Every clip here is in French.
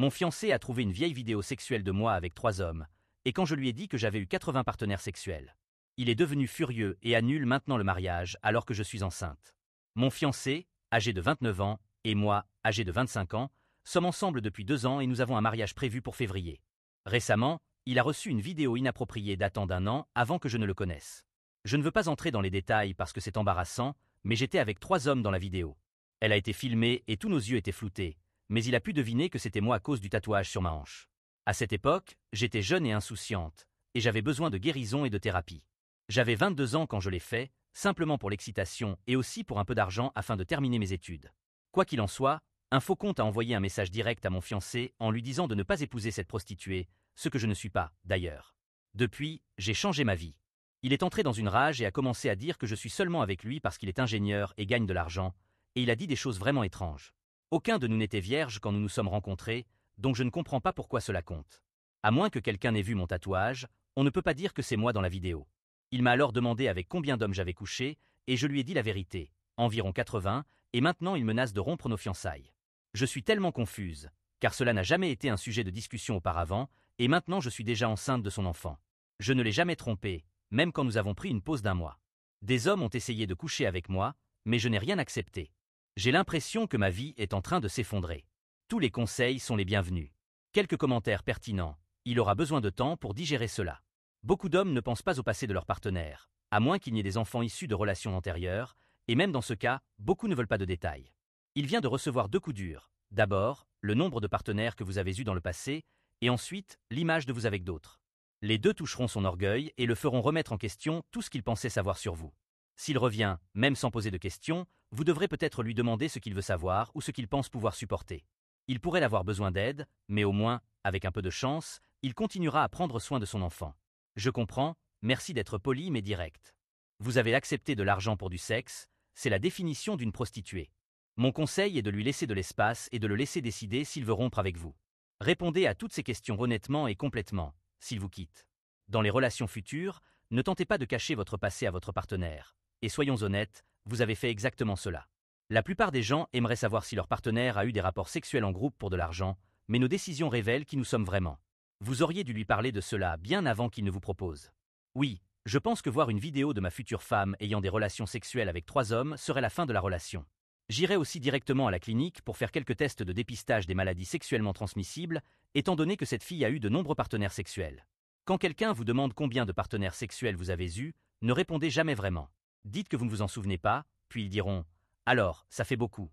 Mon fiancé a trouvé une vieille vidéo sexuelle de moi avec 3 hommes, et quand je lui ai dit que j'avais eu 80 partenaires sexuels, il est devenu furieux et annule maintenant le mariage alors que je suis enceinte. Mon fiancé, âgé de 29 ans, et moi, âgé de 25 ans, sommes ensemble depuis 2 ans et nous avons un mariage prévu pour février. Récemment, il a reçu une vidéo inappropriée datant d'1 an avant que je ne le connaisse. Je ne veux pas entrer dans les détails parce que c'est embarrassant, mais j'étais avec 3 hommes dans la vidéo. Elle a été filmée et tous nos yeux étaient floutés, mais il a pu deviner que c'était moi à cause du tatouage sur ma hanche. À cette époque, j'étais jeune et insouciante, et j'avais besoin de guérison et de thérapie. J'avais 22 ans quand je l'ai fait, simplement pour l'excitation et aussi pour un peu d'argent afin de terminer mes études. Quoi qu'il en soit, un faux compte a envoyé un message direct à mon fiancé en lui disant de ne pas épouser cette prostituée, ce que je ne suis pas, d'ailleurs. Depuis, j'ai changé ma vie. Il est entré dans une rage et a commencé à dire que je suis seulement avec lui parce qu'il est ingénieur et gagne de l'argent, et il a dit des choses vraiment étranges. Aucun de nous n'était vierge quand nous nous sommes rencontrés, donc je ne comprends pas pourquoi cela compte. À moins que quelqu'un n'ait vu mon tatouage, on ne peut pas dire que c'est moi dans la vidéo. Il m'a alors demandé avec combien d'hommes j'avais couché, et je lui ai dit la vérité, environ 80, et maintenant il menace de rompre nos fiançailles. Je suis tellement confuse, car cela n'a jamais été un sujet de discussion auparavant, et maintenant je suis déjà enceinte de son enfant. Je ne l'ai jamais trompé, même quand nous avons pris une pause d'1 mois. Des hommes ont essayé de coucher avec moi, mais je n'ai rien accepté. J'ai l'impression que ma vie est en train de s'effondrer. Tous les conseils sont les bienvenus. Quelques commentaires pertinents, il aura besoin de temps pour digérer cela. Beaucoup d'hommes ne pensent pas au passé de leur partenaire, à moins qu'il n'y ait des enfants issus de relations antérieures, et même dans ce cas, beaucoup ne veulent pas de détails. Il vient de recevoir 2 coups durs. D'abord, le nombre de partenaires que vous avez eus dans le passé, et ensuite, l'image de vous avec d'autres. Les 2 toucheront son orgueil et le feront remettre en question tout ce qu'il pensait savoir sur vous. S'il revient, même sans poser de questions, vous devrez peut-être lui demander ce qu'il veut savoir ou ce qu'il pense pouvoir supporter. Il pourrait avoir besoin d'aide, mais au moins, avec un peu de chance, il continuera à prendre soin de son enfant. Je comprends, merci d'être poli mais direct. Vous avez accepté de l'argent pour du sexe, c'est la définition d'une prostituée. Mon conseil est de lui laisser de l'espace et de le laisser décider s'il veut rompre avec vous. Répondez à toutes ces questions honnêtement et complètement, s'il vous quitte. Dans les relations futures, ne tentez pas de cacher votre passé à votre partenaire. Et soyons honnêtes, vous avez fait exactement cela. La plupart des gens aimeraient savoir si leur partenaire a eu des rapports sexuels en groupe pour de l'argent, mais nos décisions révèlent qui nous sommes vraiment. Vous auriez dû lui parler de cela bien avant qu'il ne vous propose. Oui, je pense que voir une vidéo de ma future femme ayant des relations sexuelles avec 3 hommes serait la fin de la relation. J'irai aussi directement à la clinique pour faire quelques tests de dépistage des maladies sexuellement transmissibles, étant donné que cette fille a eu de nombreux partenaires sexuels. Quand quelqu'un vous demande combien de partenaires sexuels vous avez eu, ne répondez jamais vraiment. Dites que vous ne vous en souvenez pas, puis ils diront « Alors, ça fait beaucoup ».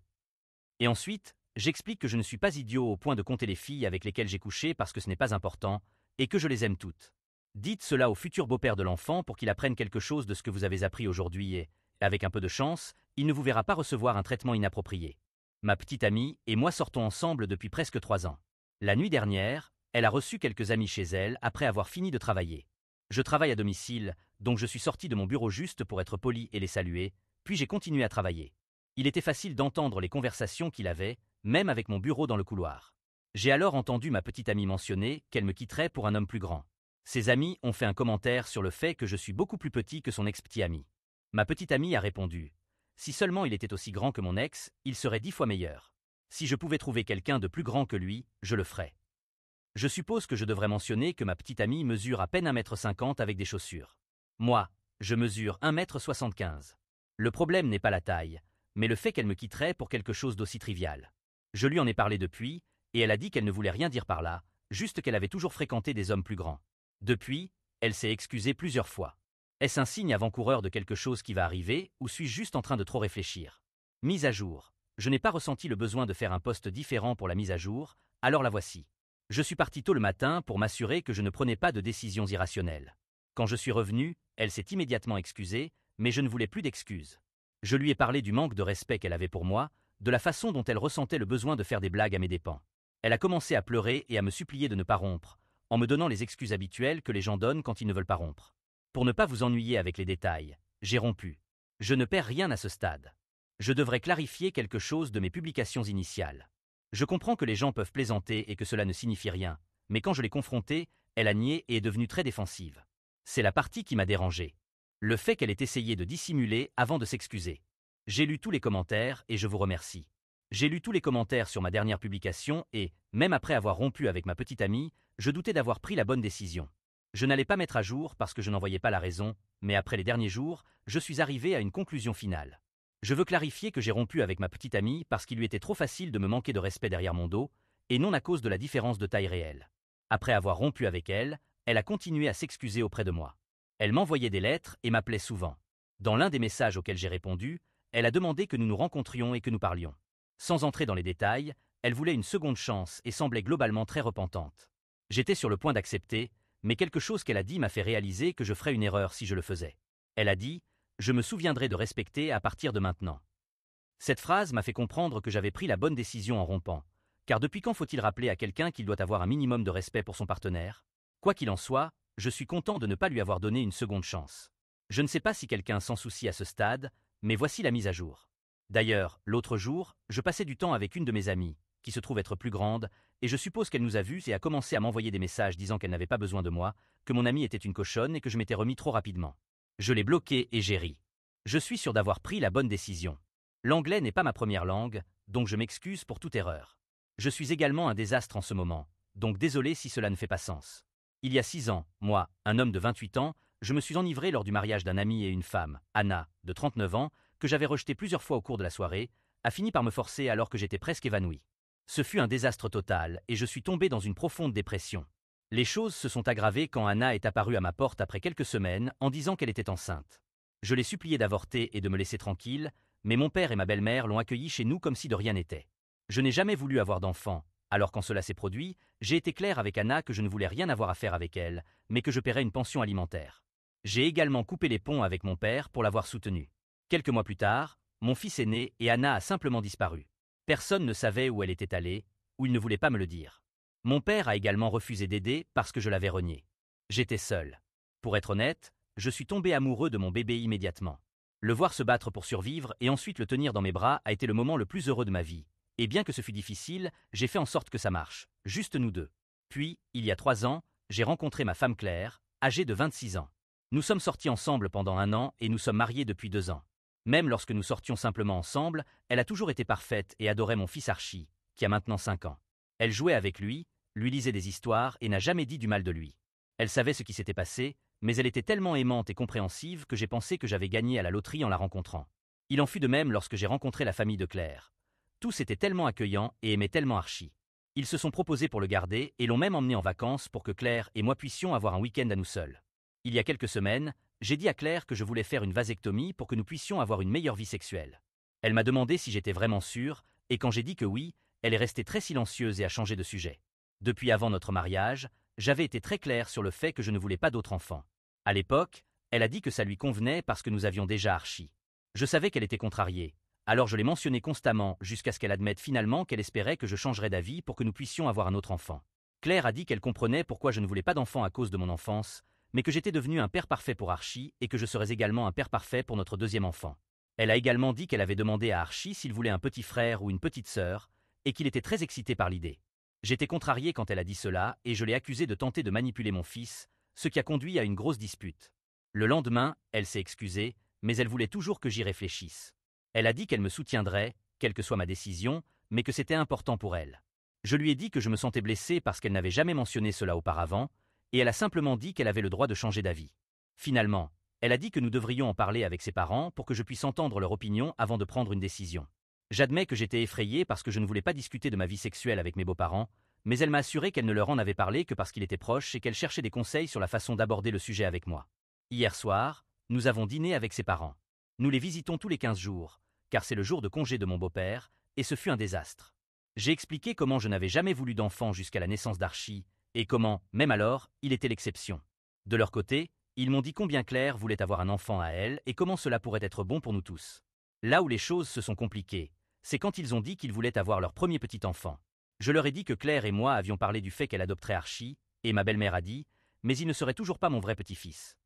Et ensuite, j'explique que je ne suis pas idiot au point de compter les filles avec lesquelles j'ai couché parce que ce n'est pas important, et que je les aime toutes. Dites cela au futur beau-père de l'enfant pour qu'il apprenne quelque chose de ce que vous avez appris aujourd'hui et, avec un peu de chance, il ne vous verra pas recevoir un traitement inapproprié. Ma petite amie et moi sortons ensemble depuis presque 3 ans. La nuit dernière, elle a reçu quelques amis chez elle après avoir fini de travailler. Je travaille à domicile, donc je suis sorti de mon bureau juste pour être poli et les saluer, puis j'ai continué à travailler. Il était facile d'entendre les conversations qu'il avait, même avec mon bureau dans le couloir. J'ai alors entendu ma petite amie mentionner qu'elle me quitterait pour un homme plus grand. Ses amis ont fait un commentaire sur le fait que je suis beaucoup plus petit que son ex-petit ami. Ma petite amie a répondu « Si seulement il était aussi grand que mon ex, il serait 10 fois meilleur. Si je pouvais trouver quelqu'un de plus grand que lui, je le ferais. » Je suppose que je devrais mentionner que ma petite amie mesure à peine 1,50 m avec des chaussures. Moi, je mesure 1,75 m. Le problème n'est pas la taille, mais le fait qu'elle me quitterait pour quelque chose d'aussi trivial. Je lui en ai parlé depuis, et elle a dit qu'elle ne voulait rien dire par là, juste qu'elle avait toujours fréquenté des hommes plus grands. Depuis, elle s'est excusée plusieurs fois. Est-ce un signe avant-coureur de quelque chose qui va arriver, ou suis-je juste en train de trop réfléchir? Mise à jour. Je n'ai pas ressenti le besoin de faire un post différent pour la mise à jour, alors la voici. Je suis parti tôt le matin pour m'assurer que je ne prenais pas de décisions irrationnelles. Quand je suis revenu, elle s'est immédiatement excusée, mais je ne voulais plus d'excuses. Je lui ai parlé du manque de respect qu'elle avait pour moi, de la façon dont elle ressentait le besoin de faire des blagues à mes dépens. Elle a commencé à pleurer et à me supplier de ne pas rompre, en me donnant les excuses habituelles que les gens donnent quand ils ne veulent pas rompre. Pour ne pas vous ennuyer avec les détails, j'ai rompu. Je ne perds rien à ce stade. Je devrais clarifier quelque chose de mes publications initiales. Je comprends que les gens peuvent plaisanter et que cela ne signifie rien, mais quand je l'ai confrontée, elle a nié et est devenue très défensive. C'est la partie qui m'a dérangé. Le fait qu'elle ait essayé de dissimuler avant de s'excuser. J'ai lu tous les commentaires et je vous remercie. J'ai lu tous les commentaires sur ma dernière publication et, même après avoir rompu avec ma petite amie, je doutais d'avoir pris la bonne décision. Je n'allais pas mettre à jour parce que je n'en voyais pas la raison, mais après les derniers jours, je suis arrivé à une conclusion finale. Je veux clarifier que j'ai rompu avec ma petite amie parce qu'il lui était trop facile de me manquer de respect derrière mon dos, et non à cause de la différence de taille réelle. Après avoir rompu avec elle, elle a continué à s'excuser auprès de moi. Elle m'envoyait des lettres et m'appelait souvent. Dans l'un des messages auxquels j'ai répondu, elle a demandé que nous nous rencontrions et que nous parlions. Sans entrer dans les détails, elle voulait une seconde chance et semblait globalement très repentante. J'étais sur le point d'accepter, mais quelque chose qu'elle a dit m'a fait réaliser que je ferais une erreur si je le faisais. Elle a dit « Je me souviendrai de respecter à partir de maintenant ». Cette phrase m'a fait comprendre que j'avais pris la bonne décision en rompant, car depuis quand faut-il rappeler à quelqu'un qu'il doit avoir un minimum de respect pour son partenaire? Quoi qu'il en soit, je suis content de ne pas lui avoir donné une seconde chance. Je ne sais pas si quelqu'un s'en soucie à ce stade, mais voici la mise à jour. D'ailleurs, l'autre jour, je passais du temps avec une de mes amies, qui se trouve être plus grande, et je suppose qu'elle nous a vus et a commencé à m'envoyer des messages disant qu'elle n'avait pas besoin de moi, que mon amie était une cochonne et que je m'étais remis trop rapidement. Je l'ai bloquée et j'ai ri. Je suis sûr d'avoir pris la bonne décision. L'anglais n'est pas ma première langue, donc je m'excuse pour toute erreur. Je suis également un désastre en ce moment, donc désolé si cela ne fait pas sens. Il y a 6 ans, moi, un homme de 28 ans, je me suis enivré lors du mariage d'un ami et une femme, Anna, de 39 ans, que j'avais rejeté plusieurs fois au cours de la soirée, a fini par me forcer alors que j'étais presque évanoui. Ce fut un désastre total et je suis tombé dans une profonde dépression. Les choses se sont aggravées quand Anna est apparue à ma porte après quelques semaines en disant qu'elle était enceinte. Je l'ai supplié d'avorter et de me laisser tranquille, mais mon père et ma belle-mère l'ont accueillie chez nous comme si de rien n'était. Je n'ai jamais voulu avoir d'enfant, alors quand cela s'est produit, j'ai été clair avec Anna que je ne voulais rien avoir à faire avec elle, mais que je paierais une pension alimentaire. J'ai également coupé les ponts avec mon père pour l'avoir soutenu. Quelques mois plus tard, mon fils est né et Anna a simplement disparu. Personne ne savait où elle était allée, ou il ne voulait pas me le dire. Mon père a également refusé d'aider parce que je l'avais renié. J'étais seul. Pour être honnête, je suis tombé amoureux de mon bébé immédiatement. Le voir se battre pour survivre et ensuite le tenir dans mes bras a été le moment le plus heureux de ma vie. Et bien que ce fût difficile, j'ai fait en sorte que ça marche, juste nous deux. Puis, il y a 3 ans, j'ai rencontré ma femme Claire, âgée de 26 ans. Nous sommes sortis ensemble pendant 1 an et nous sommes mariés depuis 2 ans. Même lorsque nous sortions simplement ensemble, elle a toujours été parfaite et adorait mon fils Archie, qui a maintenant 5 ans. Elle jouait avec lui lisait des histoires et n'a jamais dit du mal de lui. Elle savait ce qui s'était passé, mais elle était tellement aimante et compréhensive que j'ai pensé que j'avais gagné à la loterie en la rencontrant. Il en fut de même lorsque j'ai rencontré la famille de Claire. Tous étaient tellement accueillants et aimaient tellement Archie. Ils se sont proposés pour le garder et l'ont même emmené en vacances pour que Claire et moi puissions avoir un week-end à nous seuls. Il y a quelques semaines, j'ai dit à Claire que je voulais faire une vasectomie pour que nous puissions avoir une meilleure vie sexuelle. Elle m'a demandé si j'étais vraiment sûr, et quand j'ai dit que oui, elle est restée très silencieuse et a changé de sujet. Depuis avant notre mariage, j'avais été très clair sur le fait que je ne voulais pas d'autres enfants. À l'époque, elle a dit que ça lui convenait parce que nous avions déjà Archie. Je savais qu'elle était contrariée, alors je l'ai mentionné constamment jusqu'à ce qu'elle admette finalement qu'elle espérait que je changerais d'avis pour que nous puissions avoir un autre enfant. Claire a dit qu'elle comprenait pourquoi je ne voulais pas d'enfant à cause de mon enfance, mais que j'étais devenu un père parfait pour Archie et que je serais également un père parfait pour notre deuxième enfant. Elle a également dit qu'elle avait demandé à Archie s'il voulait un petit frère ou une petite sœur, et qu'il était très excité par l'idée. J'étais contrarié quand elle a dit cela et je l'ai accusée de tenter de manipuler mon fils, ce qui a conduit à une grosse dispute. Le lendemain, elle s'est excusée, mais elle voulait toujours que j'y réfléchisse. Elle a dit qu'elle me soutiendrait, quelle que soit ma décision, mais que c'était important pour elle. Je lui ai dit que je me sentais blessé parce qu'elle n'avait jamais mentionné cela auparavant, et elle a simplement dit qu'elle avait le droit de changer d'avis. Finalement, elle a dit que nous devrions en parler avec ses parents pour que je puisse entendre leur opinion avant de prendre une décision. J'admets que j'étais effrayé parce que je ne voulais pas discuter de ma vie sexuelle avec mes beaux-parents, mais elle m'a assuré qu'elle ne leur en avait parlé que parce qu'il était proche et qu'elle cherchait des conseils sur la façon d'aborder le sujet avec moi. Hier soir, nous avons dîné avec ses parents. Nous les visitons tous les 15 jours, car c'est le jour de congé de mon beau-père, et ce fut un désastre. J'ai expliqué comment je n'avais jamais voulu d'enfant jusqu'à la naissance d'Archie, et comment, même alors, il était l'exception. De leur côté, ils m'ont dit combien Claire voulait avoir un enfant à elle et comment cela pourrait être bon pour nous tous. Là où les choses se sont compliquées, c'est quand ils ont dit qu'ils voulaient avoir leur premier petit enfant. Je leur ai dit que Claire et moi avions parlé du fait qu'elle adopterait Archie, et ma belle-mère a dit « mais il ne serait toujours pas mon vrai petit-fils ».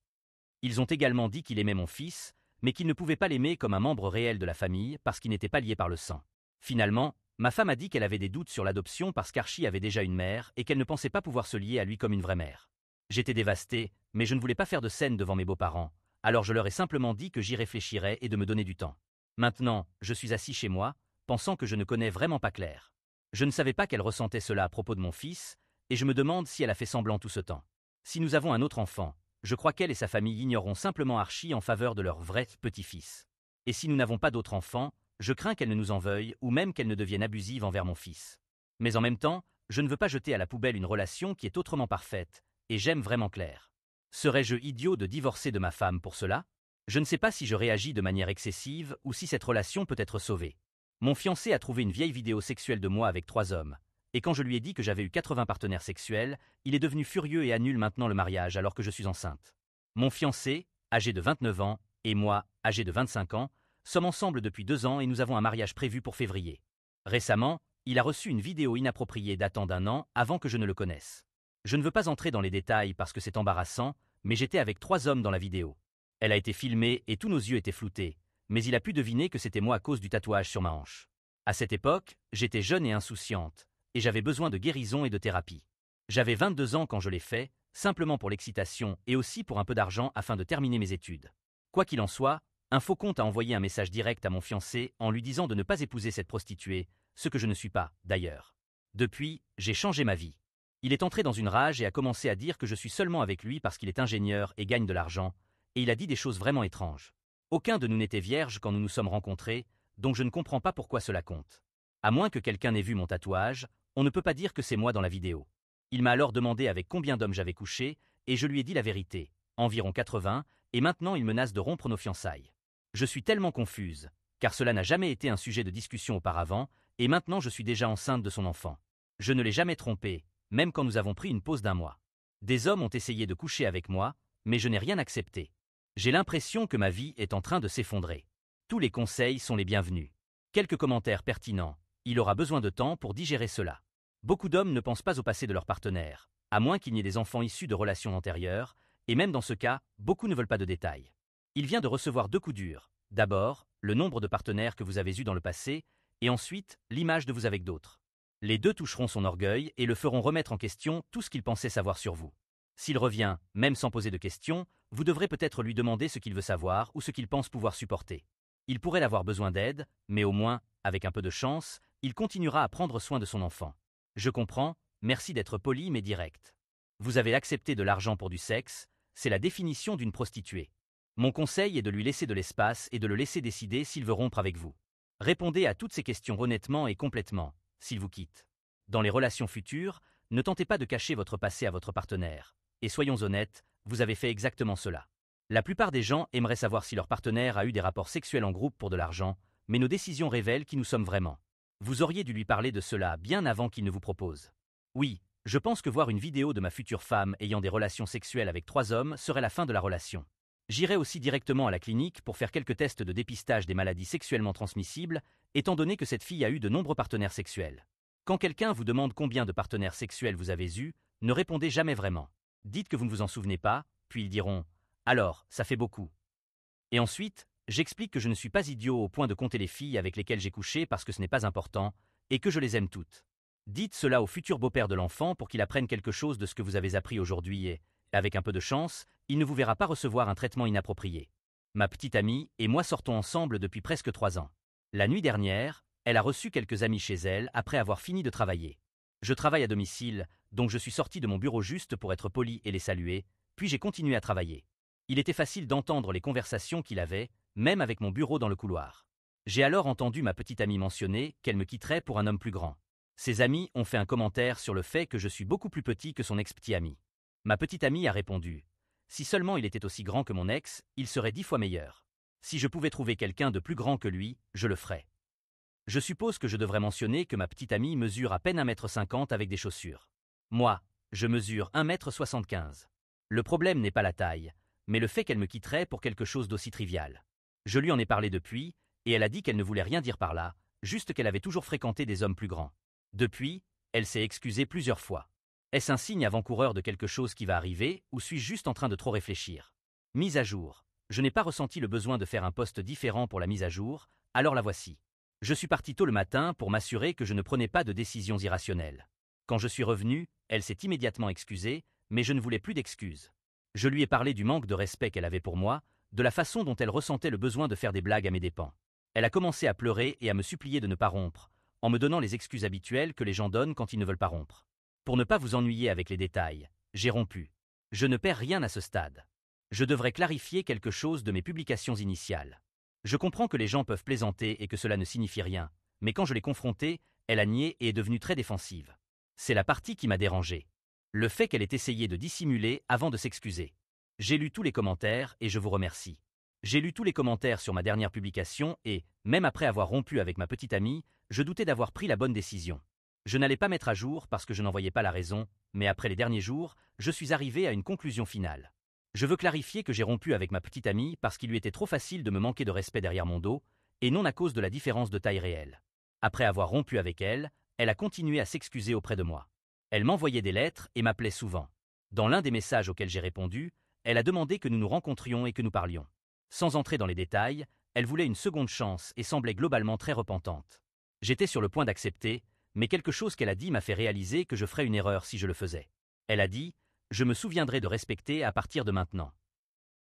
Ils ont également dit qu'il aimait mon fils, mais qu'il ne pouvait pas l'aimer comme un membre réel de la famille parce qu'il n'était pas lié par le sang. Finalement, ma femme a dit qu'elle avait des doutes sur l'adoption parce qu'Archie avait déjà une mère et qu'elle ne pensait pas pouvoir se lier à lui comme une vraie mère. J'étais dévasté, mais je ne voulais pas faire de scène devant mes beaux-parents, alors je leur ai simplement dit que j'y réfléchirais et de me donner du temps. Maintenant, je suis assis chez moi, pensant que je ne connais vraiment pas Claire. Je ne savais pas qu'elle ressentait cela à propos de mon fils, et je me demande si elle a fait semblant tout ce temps. Si nous avons un autre enfant, je crois qu'elle et sa famille ignoreront simplement Archie en faveur de leur vrai petit-fils. Et si nous n'avons pas d'autres enfants, je crains qu'elle ne nous en veuille ou même qu'elle ne devienne abusive envers mon fils. Mais en même temps, je ne veux pas jeter à la poubelle une relation qui est autrement parfaite, et j'aime vraiment Claire. Serais-je idiot de divorcer de ma femme pour cela? Je ne sais pas si je réagis de manière excessive ou si cette relation peut être sauvée. Mon fiancé a trouvé une vieille vidéo sexuelle de moi avec 3 hommes, et quand je lui ai dit que j'avais eu 80 partenaires sexuels, il est devenu furieux et annule maintenant le mariage alors que je suis enceinte. Mon fiancé, âgé de 29 ans, et moi, âgé de 25 ans, sommes ensemble depuis 2 ans et nous avons un mariage prévu pour février. Récemment, il a reçu une vidéo inappropriée datant d'1 an avant que je ne le connaisse. Je ne veux pas entrer dans les détails parce que c'est embarrassant, mais j'étais avec 3 hommes dans la vidéo. Elle a été filmée et tous nos yeux étaient floutés, mais il a pu deviner que c'était moi à cause du tatouage sur ma hanche. À cette époque, j'étais jeune et insouciante, et j'avais besoin de guérison et de thérapie. J'avais 22 ans quand je l'ai fait, simplement pour l'excitation et aussi pour un peu d'argent afin de terminer mes études. Quoi qu'il en soit, un faux compte a envoyé un message direct à mon fiancé en lui disant de ne pas épouser cette prostituée, ce que je ne suis pas, d'ailleurs. Depuis, j'ai changé ma vie. Il est entré dans une rage et a commencé à dire que je suis seulement avec lui parce qu'il est ingénieur et gagne de l'argent, et il a dit des choses vraiment étranges. Aucun de nous n'était vierge quand nous nous sommes rencontrés, donc je ne comprends pas pourquoi cela compte. À moins que quelqu'un n'ait vu mon tatouage, on ne peut pas dire que c'est moi dans la vidéo. Il m'a alors demandé avec combien d'hommes j'avais couché, et je lui ai dit la vérité, environ 80, et maintenant il menace de rompre nos fiançailles. Je suis tellement confuse, car cela n'a jamais été un sujet de discussion auparavant, et maintenant je suis déjà enceinte de son enfant. Je ne l'ai jamais trompé, même quand nous avons pris une pause d'1 mois. Des hommes ont essayé de coucher avec moi, mais je n'ai rien accepté. J'ai l'impression que ma vie est en train de s'effondrer. Tous les conseils sont les bienvenus. Quelques commentaires pertinents, il aura besoin de temps pour digérer cela. Beaucoup d'hommes ne pensent pas au passé de leur partenaire, à moins qu'il n'y ait des enfants issus de relations antérieures, et même dans ce cas, beaucoup ne veulent pas de détails. Il vient de recevoir 2 coups durs. D'abord, le nombre de partenaires que vous avez eus dans le passé, et ensuite, l'image de vous avec d'autres. Les 2 toucheront son orgueil et le feront remettre en question tout ce qu'il pensait savoir sur vous. S'il revient, même sans poser de questions, vous devrez peut-être lui demander ce qu'il veut savoir ou ce qu'il pense pouvoir supporter. Il pourrait avoir besoin d'aide, mais au moins, avec un peu de chance, il continuera à prendre soin de son enfant. Je comprends, merci d'être poli mais direct. Vous avez accepté de l'argent pour du sexe, c'est la définition d'une prostituée. Mon conseil est de lui laisser de l'espace et de le laisser décider s'il veut rompre avec vous. Répondez à toutes ces questions honnêtement et complètement, s'il vous quitte. Dans les relations futures, ne tentez pas de cacher votre passé à votre partenaire. Et soyons honnêtes, vous avez fait exactement cela. La plupart des gens aimeraient savoir si leur partenaire a eu des rapports sexuels en groupe pour de l'argent, mais nos décisions révèlent qui nous sommes vraiment. Vous auriez dû lui parler de cela bien avant qu'il ne vous propose. Oui, je pense que voir une vidéo de ma future femme ayant des relations sexuelles avec 3 hommes serait la fin de la relation. J'irai aussi directement à la clinique pour faire quelques tests de dépistage des maladies sexuellement transmissibles, étant donné que cette fille a eu de nombreux partenaires sexuels. Quand quelqu'un vous demande combien de partenaires sexuels vous avez eu, ne répondez jamais vraiment. Dites que vous ne vous en souvenez pas, puis ils diront « Alors, ça fait beaucoup ». Et ensuite, j'explique que je ne suis pas idiot au point de compter les filles avec lesquelles j'ai couché parce que ce n'est pas important, et que je les aime toutes. Dites cela au futur beau-père de l'enfant pour qu'il apprenne quelque chose de ce que vous avez appris aujourd'hui et, avec un peu de chance, il ne vous verra pas recevoir un traitement inapproprié. Ma petite amie et moi sortons ensemble depuis presque 3 ans. La nuit dernière, elle a reçu quelques amis chez elle après avoir fini de travailler. Je travaille à domicile, donc je suis sorti de mon bureau juste pour être poli et les saluer, puis j'ai continué à travailler. Il était facile d'entendre les conversations qu'il avait, même avec mon bureau dans le couloir. J'ai alors entendu ma petite amie mentionner qu'elle me quitterait pour un homme plus grand. Ses amis ont fait un commentaire sur le fait que je suis beaucoup plus petit que son ex-petit ami. Ma petite amie a répondu « Si seulement il était aussi grand que mon ex, il serait 10 fois meilleur. Si je pouvais trouver quelqu'un de plus grand que lui, je le ferais. » Je suppose que je devrais mentionner que ma petite amie mesure à peine 1,50 m avec des chaussures. Moi, je mesure 1,75 m. Le problème n'est pas la taille, mais le fait qu'elle me quitterait pour quelque chose d'aussi trivial. Je lui en ai parlé depuis, et elle a dit qu'elle ne voulait rien dire par là, juste qu'elle avait toujours fréquenté des hommes plus grands. Depuis, elle s'est excusée plusieurs fois. Est-ce un signe avant-coureur de quelque chose qui va arriver, ou suis-je juste en train de trop réfléchir? Mise à jour. Je n'ai pas ressenti le besoin de faire un post différent pour la mise à jour, alors la voici. Je suis parti tôt le matin pour m'assurer que je ne prenais pas de décisions irrationnelles. Quand je suis revenu, elle s'est immédiatement excusée, mais je ne voulais plus d'excuses. Je lui ai parlé du manque de respect qu'elle avait pour moi, de la façon dont elle ressentait le besoin de faire des blagues à mes dépens. Elle a commencé à pleurer et à me supplier de ne pas rompre, en me donnant les excuses habituelles que les gens donnent quand ils ne veulent pas rompre. Pour ne pas vous ennuyer avec les détails, j'ai rompu. Je ne perds rien à ce stade. Je devrais clarifier quelque chose de mes publications initiales. Je comprends que les gens peuvent plaisanter et que cela ne signifie rien, mais quand je l'ai confrontée, elle a nié et est devenue très défensive. C'est la partie qui m'a dérangé. Le fait qu'elle ait essayé de dissimuler avant de s'excuser. J'ai lu tous les commentaires et je vous remercie. J'ai lu tous les commentaires sur ma dernière publication et, même après avoir rompu avec ma petite amie, je doutais d'avoir pris la bonne décision. Je n'allais pas mettre à jour parce que je n'en voyais pas la raison, mais après les derniers jours, je suis arrivé à une conclusion finale. Je veux clarifier que j'ai rompu avec ma petite amie parce qu'il lui était trop facile de me manquer de respect derrière mon dos, et non à cause de la différence de taille réelle. Après avoir rompu avec elle, elle a continué à s'excuser auprès de moi. Elle m'envoyait des lettres et m'appelait souvent. Dans l'un des messages auxquels j'ai répondu, elle a demandé que nous nous rencontrions et que nous parlions. Sans entrer dans les détails, elle voulait une seconde chance et semblait globalement très repentante. J'étais sur le point d'accepter, mais quelque chose qu'elle a dit m'a fait réaliser que je ferais une erreur si je le faisais. Elle a dit « Je me souviendrai de respecter à partir de maintenant ».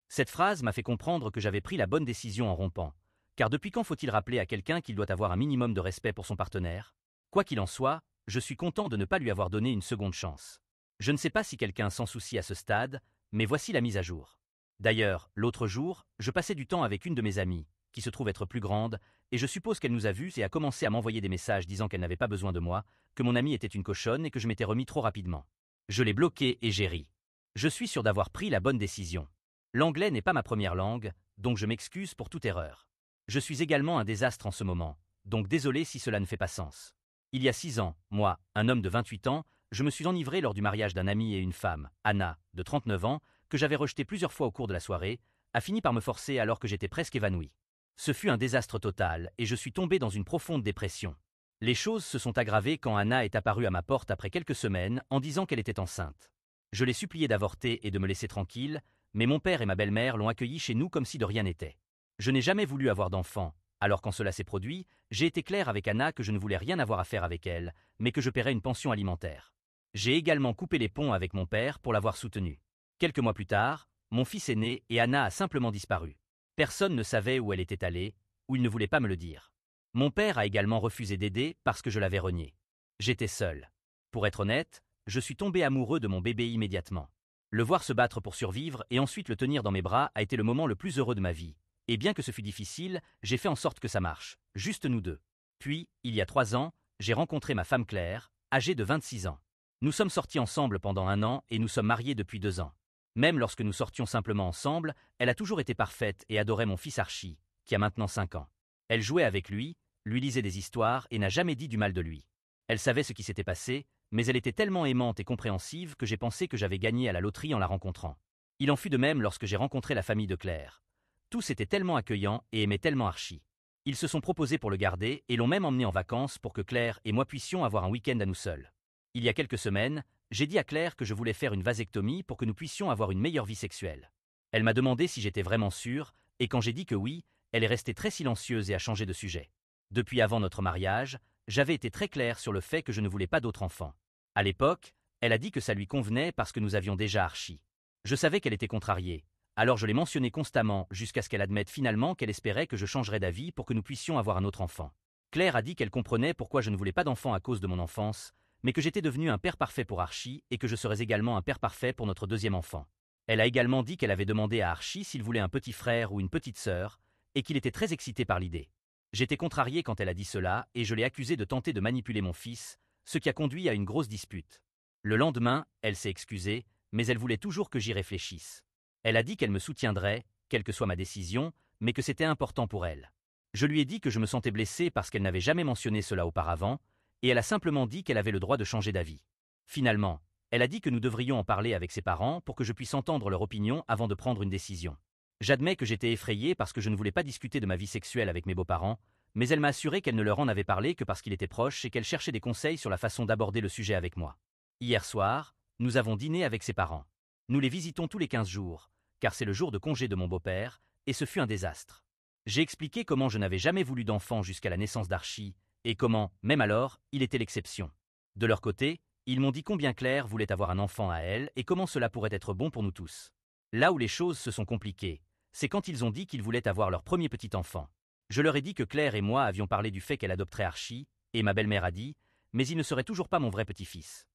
Cette phrase m'a fait comprendre que j'avais pris la bonne décision en rompant, car depuis quand faut-il rappeler à quelqu'un qu'il doit avoir un minimum de respect pour son partenaire? Quoi qu'il en soit, je suis content de ne pas lui avoir donné une seconde chance. Je ne sais pas si quelqu'un s'en soucie à ce stade, mais voici la mise à jour. D'ailleurs, l'autre jour, je passais du temps avec une de mes amies, qui se trouve être plus grande, et je suppose qu'elle nous a vus et a commencé à m'envoyer des messages disant qu'elle n'avait pas besoin de moi, que mon amie était une cochonne et que je m'étais remis trop rapidement. Je l'ai bloquée et j'ai ri. Je suis sûr d'avoir pris la bonne décision. L'anglais n'est pas ma première langue, donc je m'excuse pour toute erreur. Je suis également un désastre en ce moment, donc désolé si cela ne fait pas sens. Il y a 6 ans, moi, un homme de 28 ans, je me suis enivré lors du mariage d'un ami et une femme, Anna, de 39 ans, que j'avais rejeté plusieurs fois au cours de la soirée, a fini par me forcer alors que j'étais presque évanoui. Ce fut un désastre total et je suis tombé dans une profonde dépression. Les choses se sont aggravées quand Anna est apparue à ma porte après quelques semaines en disant qu'elle était enceinte. Je l'ai supplié d'avorter et de me laisser tranquille, mais mon père et ma belle-mère l'ont accueillie chez nous comme si de rien n'était. Je n'ai jamais voulu avoir d'enfant, alors quand cela s'est produit, j'ai été clair avec Anna que je ne voulais rien avoir à faire avec elle, mais que je paierais une pension alimentaire. J'ai également coupé les ponts avec mon père pour l'avoir soutenu. Quelques mois plus tard, mon fils est né et Anna a simplement disparu. Personne ne savait où elle était allée, ou il ne voulait pas me le dire. Mon père a également refusé d'aider parce que je l'avais renié. J'étais seul. Pour être honnête, je suis tombé amoureux de mon bébé immédiatement. Le voir se battre pour survivre et ensuite le tenir dans mes bras a été le moment le plus heureux de ma vie. Et bien que ce fût difficile, j'ai fait en sorte que ça marche, juste nous deux. Puis, il y a 3 ans, j'ai rencontré ma femme Claire, âgée de 26 ans. Nous sommes sortis ensemble pendant 1 an et nous sommes mariés depuis 2 ans. Même lorsque nous sortions simplement ensemble, elle a toujours été parfaite et adorait mon fils Archie, qui a maintenant 5 ans. Elle jouait avec lui lisait des histoires et n'a jamais dit du mal de lui. Elle savait ce qui s'était passé, mais elle était tellement aimante et compréhensive que j'ai pensé que j'avais gagné à la loterie en la rencontrant. Il en fut de même lorsque j'ai rencontré la famille de Claire. Tous étaient tellement accueillants et aimaient tellement Archie. Ils se sont proposés pour le garder et l'ont même emmené en vacances pour que Claire et moi puissions avoir un week-end à nous seuls. Il y a quelques semaines, j'ai dit à Claire que je voulais faire une vasectomie pour que nous puissions avoir une meilleure vie sexuelle. Elle m'a demandé si j'étais vraiment sûr, et quand j'ai dit que oui, elle est restée très silencieuse et a changé de sujet. Depuis avant notre mariage, j'avais été très clair sur le fait que je ne voulais pas d'autres enfants. À l'époque, elle a dit que ça lui convenait parce que nous avions déjà Archie. Je savais qu'elle était contrariée, alors je l'ai mentionné constamment jusqu'à ce qu'elle admette finalement qu'elle espérait que je changerais d'avis pour que nous puissions avoir un autre enfant. Claire a dit qu'elle comprenait pourquoi je ne voulais pas d'enfant à cause de mon enfance, mais que j'étais devenu un père parfait pour Archie et que je serais également un père parfait pour notre deuxième enfant. Elle a également dit qu'elle avait demandé à Archie s'il voulait un petit frère ou une petite sœur, et qu'il était très excité par l'idée. J'étais contrarié quand elle a dit cela et je l'ai accusée de tenter de manipuler mon fils, ce qui a conduit à une grosse dispute. Le lendemain, elle s'est excusée, mais elle voulait toujours que j'y réfléchisse. Elle a dit qu'elle me soutiendrait, quelle que soit ma décision, mais que c'était important pour elle. Je lui ai dit que je me sentais blessé parce qu'elle n'avait jamais mentionné cela auparavant, et elle a simplement dit qu'elle avait le droit de changer d'avis. Finalement, elle a dit que nous devrions en parler avec ses parents pour que je puisse entendre leur opinion avant de prendre une décision. J'admets que j'étais effrayé parce que je ne voulais pas discuter de ma vie sexuelle avec mes beaux-parents, mais elle m'a assuré qu'elle ne leur en avait parlé que parce qu'il était proche et qu'elle cherchait des conseils sur la façon d'aborder le sujet avec moi. Hier soir, nous avons dîné avec ses parents. Nous les visitons tous les 15 jours, car c'est le jour de congé de mon beau-père, et ce fut un désastre. J'ai expliqué comment je n'avais jamais voulu d'enfant jusqu'à la naissance d'Archie, et comment, même alors, il était l'exception. De leur côté, ils m'ont dit combien Claire voulait avoir un enfant à elle et comment cela pourrait être bon pour nous tous. Là où les choses se sont compliquées, c'est quand ils ont dit qu'ils voulaient avoir leur premier petit enfant. Je leur ai dit que Claire et moi avions parlé du fait qu'elle adopterait Archie, et ma belle-mère a dit « mais il ne serait toujours pas mon vrai petit-fils ».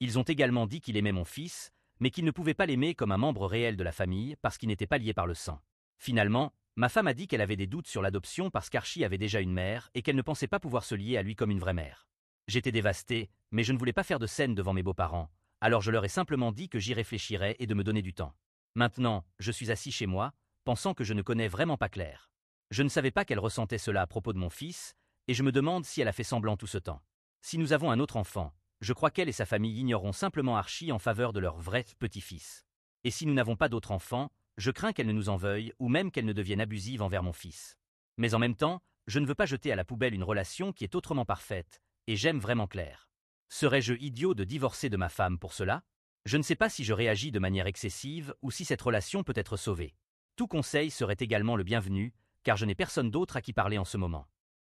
Ils ont également dit qu'il aimait mon fils, mais qu'il ne pouvait pas l'aimer comme un membre réel de la famille parce qu'il n'était pas lié par le sang. Finalement, ma femme a dit qu'elle avait des doutes sur l'adoption parce qu'Archie avait déjà une mère et qu'elle ne pensait pas pouvoir se lier à lui comme une vraie mère. J'étais dévasté, mais je ne voulais pas faire de scène devant mes beaux-parents, alors je leur ai simplement dit que j'y réfléchirais et de me donner du temps. Maintenant, je suis assis chez moi, pensant que je ne connais vraiment pas Claire. Je ne savais pas qu'elle ressentait cela à propos de mon fils, et je me demande si elle a fait semblant tout ce temps. Si nous avons un autre enfant, je crois qu'elle et sa famille ignoreront simplement Archie en faveur de leur vrai petit-fils. Et si nous n'avons pas d'autres enfants, je crains qu'elle ne nous en veuille ou même qu'elle ne devienne abusive envers mon fils. Mais en même temps, je ne veux pas jeter à la poubelle une relation qui est autrement parfaite, et j'aime vraiment Claire. Serais-je idiot de divorcer de ma femme pour cela? Je ne sais pas si je réagis de manière excessive ou si cette relation peut être sauvée. Tout conseil serait également le bienvenu, car je n'ai personne d'autre à qui parler en ce moment.